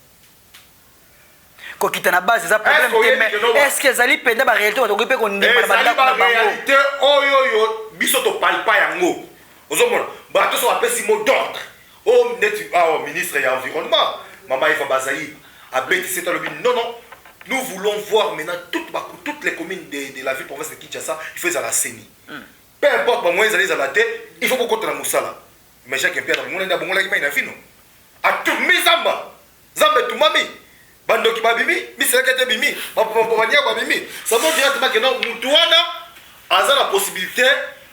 Ko kita na base za problème mais est-ce que ezali penda ba réalité to ko pe ko ndima banda ko bango. Réalité oyo biso to palpa yango. Ozomona ba to so apesi mot d'ordre. Oh ministre de l'environnement, Maman Eva Bazaï a bêtissé dans le but. Non, nous voulons voir maintenant toutes les communes de la ville province de Kinshasa, il faut la CENI. Peu importe, moi, ils allaient à la tête, il faut qu'on compte la moussala. Mais j'ai qu'un père, mon bon la guimée, il a tout mis zamba. Zamba tout mami. Bando qui babimi, mais c'est la bimi. Babimi. Ça veut directement que non, Moutouana a la possibilité,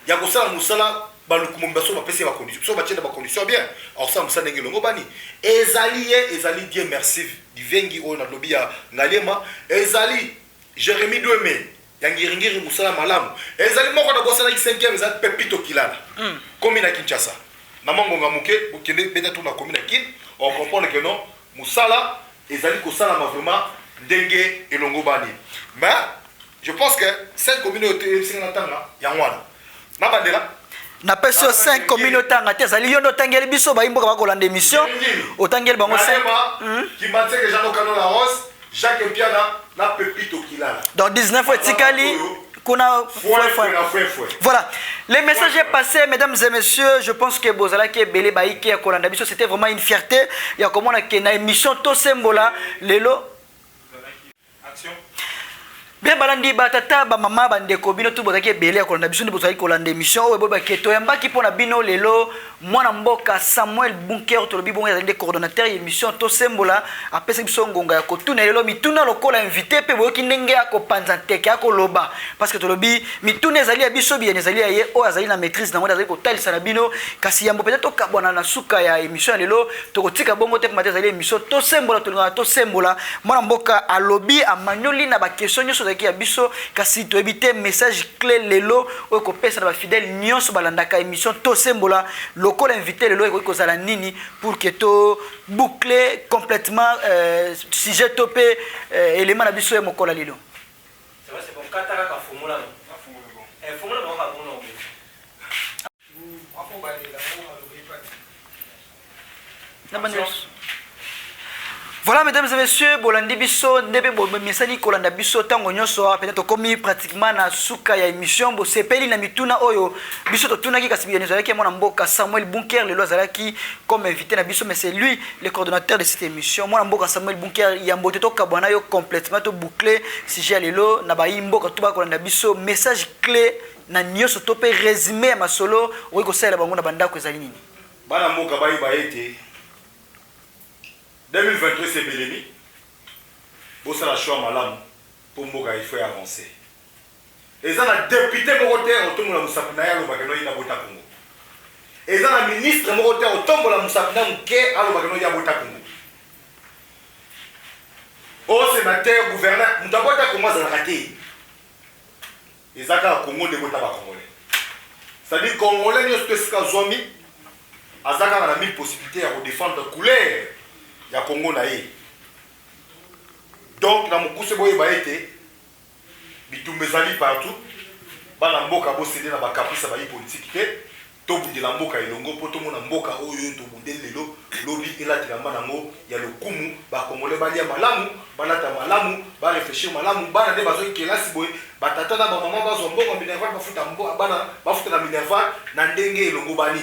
il y a la moussala. Balukumbaso va passer ma condition. So batien ma condition bien. Alors ça musa ndenge longo bani. Ezali Dieu merci. Divengi o na lobby ya Ngalema. Ezali Jérémy Doué. Yangiringiri musala malamu. Ezali moko na bosala ki 5e ezali Pepito Kilala. Comme na Kinshasa. Na mango ngamuke bokende beta tout na commune Kin. On comprend que non musala ezali ko sala vraiment ndenge elongo bani. Mais je pense que cette communauté singa tanga ya ngwana. Na bandela na peso 5 communautés ngate zali yono tangeli biso ba imboka ba kolanda émission otangeli bango 5 qui m'a dit que Jean Kanola Rose Jacques Mpiana na Pepito Kilala dans 19 etikali kuna voilà les messages est passé mesdames et messieurs je pense que bozala ki belé baiki ya kolanda biso c'était vraiment une fierté ya komona ke na émission to sembola lelo bien balandi batata ba mama bandeko bino tout bozaki ebele kolanda biso nde bozali kolanda émission oyo boba keto yambaki mpona bino lelo mwana mboka Samuel Bunker tolobi bongo ezali nde coordonnateur ya émission tosembola apesa biso ngonga ya kotuna lelo mituna lokola invité pe boyoki ndenge ya kopanza teke ya koloba parce que tolobi mituna ezali ya biso bien ezali ya ye oyo azali na maîtrise nango azali kotalisa na bino kasi yambo peut-être tokabwana na suka ya émission ya lelo tokotika bongo te mate ezali émission tosembola tolingaka tosembola mwana mboka alobi amanyoli na bakestion nyonso ezalaki ya biso kasi toyebi te message clé lelo oyo kopesa na bafidèle nyonso balandaka émission tosembola lokola invité lelo ekoki kozala nini pour que to boucler complètement sujet to pe élément na biso ya mokola lelo. C'est vrai, c'est bon. Kataka ka formula. Formula ba ka bono. Voilà, mesdames et messieurs, bolandi biso ndebe bo mesani kolanda biso tango nyonso peut-être komi pratiquement na suka ya émission bo sepeli na mituna oyo biso to tunaki kasi bien ezalaki mwana mboka Samuel Bunker lelo azalaki comme invité na biso mais c'est lui le coordonnateur de cette émission mwana mboka Samuel Bunker yambote to kabwana yo complètement to boucler sujet lelo na ba imboka to ba kolanda biso message clé na nyonso to pe résumé ya masolo oyo ko sala bango na bandako ezali nini bana mboka bayi ba été 2023 c'est Belemi. Pour ça la choix malam pour mboka il faut avancer. Et ça la député moroteur au tombo la musapina ya lo bakeno ina bota Congo. Et ça la ministre moroteur au tombo la musapina mke alo bakeno ya bota Congo. Au sénateur gouverneur mtabota Congo za raté. Et ça ka Congo de bota ba congolais. Ça dit congolais nyo spesika zomi azaka na 1000 possibilités à défendre couleur. Ya Congo na ye. Donc na mukuse boye ba été bitumbezali partout bana mboka bo céder na ba caprice ba politique te to bundela mboka elongo poto mona mboka oyo to bundela lelo lobi elati na manango ya lokumu ba kongole balia malamu balata malamu ba réfléchir malamu bana de bazo kelasi boye batata na ba mama bazo mboka minerval bafuta mboka bana bafuta na minerval na ndenge elongo bani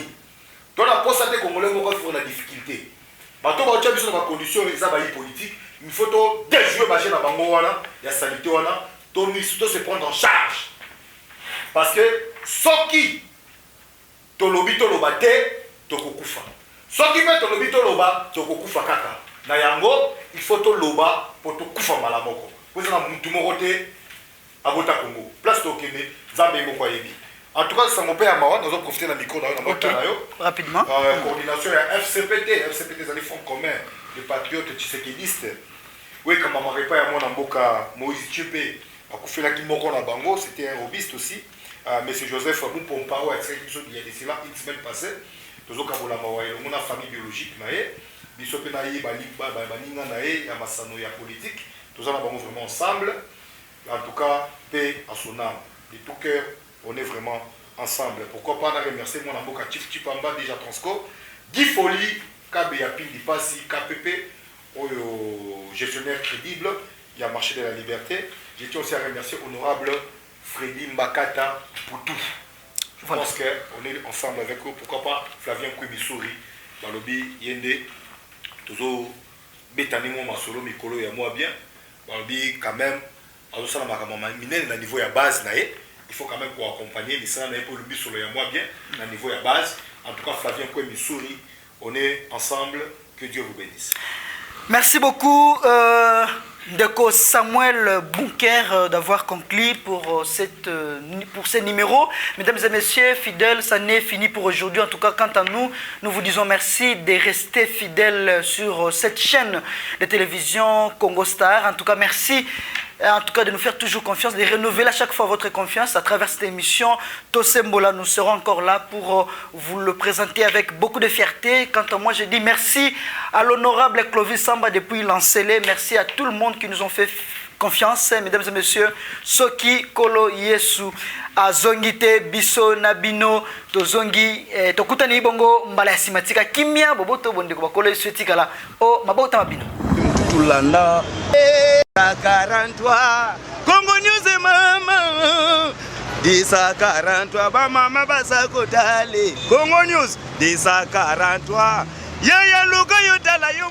to na posa te kongole moko fo na difficulté. Bato ba biso na condition eza ba politique, il faut to déjouer ba na bango wana ya sanité wana to se prendre en charge. Parce que soki to lobi to lobate to kokufa. Soki pe to lobi to loba to kokufa kaka. Na yango il faut to loba pour to kufa malamoko. Poza na mutu moko te abota Congo. Place to kene zambe moko yebi. En tout cas, ça m'a permis de nous profiter de la micro rapidement. Coordination à FCPT, FCPT, c'est les fonds communs, les patriotes tshisekidistes. Oui, comme on m'a pas à mon amboka Moïse Tchépé, à Koufela Kimoko na Bango, c'était un robiste aussi. Mais c'est Joseph Moupompao, il y a des cela une semaine passée. Nous avons une famille biologique, Biso Penaï, Baninga Naé, Yamasano, ya politique. Nous allons vraiment ensemble. En tout cas, paix à son âme. De tout cœur. On est vraiment ensemble. Pourquoi pas remercier mon amboka Chief Chipamba déjà Transco, Guy Folie, KB Yapindi Passi, KPP, gestionnaire crédible, il y a marché de la liberté. Je tiens aussi à remercier honorable Freddy Mbakata Poutou. Je pense qu'on est ensemble avec eux. Pourquoi pas Flavien Koumissouri, Balobi Yende, Tozo Betanimo Masolo Mikolo et moi bien. Balobi quand même, à l'osana makamama minel na niveau ya base naé. Il faut quand même qu'on accompagne les gens pour le but sur le moi bien, à niveau de base. En tout cas, Flavien Kouemi Souri, on est ensemble. Que Dieu vous bénisse. Merci beaucoup, Ndeko Samuel Bunker, d'avoir conclu pour ces numéros. Mesdames et messieurs, fidèles, ça n'est fini pour aujourd'hui. En tout cas, quant à nous, nous vous disons merci de rester fidèles sur cette chaîne de télévision Congo Star. En tout cas, merci. En tout cas, de nous faire toujours confiance, de renouveler à chaque fois votre confiance à travers cette émission Tosembola. Nous serons encore là pour vous le présenter avec beaucoup de fierté. Quant à moi, je dis merci à l'honorable Clovis Samba depuis Lancélé. Merci à tout le monde qui nous ont fait confiance. Mesdames et messieurs, Soki Kolo Yesu, Azongite, Biso, Nabino, Tozongi, Tokutani Bongo, Mbala Simatika, Kimia, Boboto, Bondeko, Kolo Yesu, Tikala, O, Mabota Mabino. Tulanda 43 Congo News mama 1043 ba mama basakotale Congo News 1043 Yaya luka yotala yo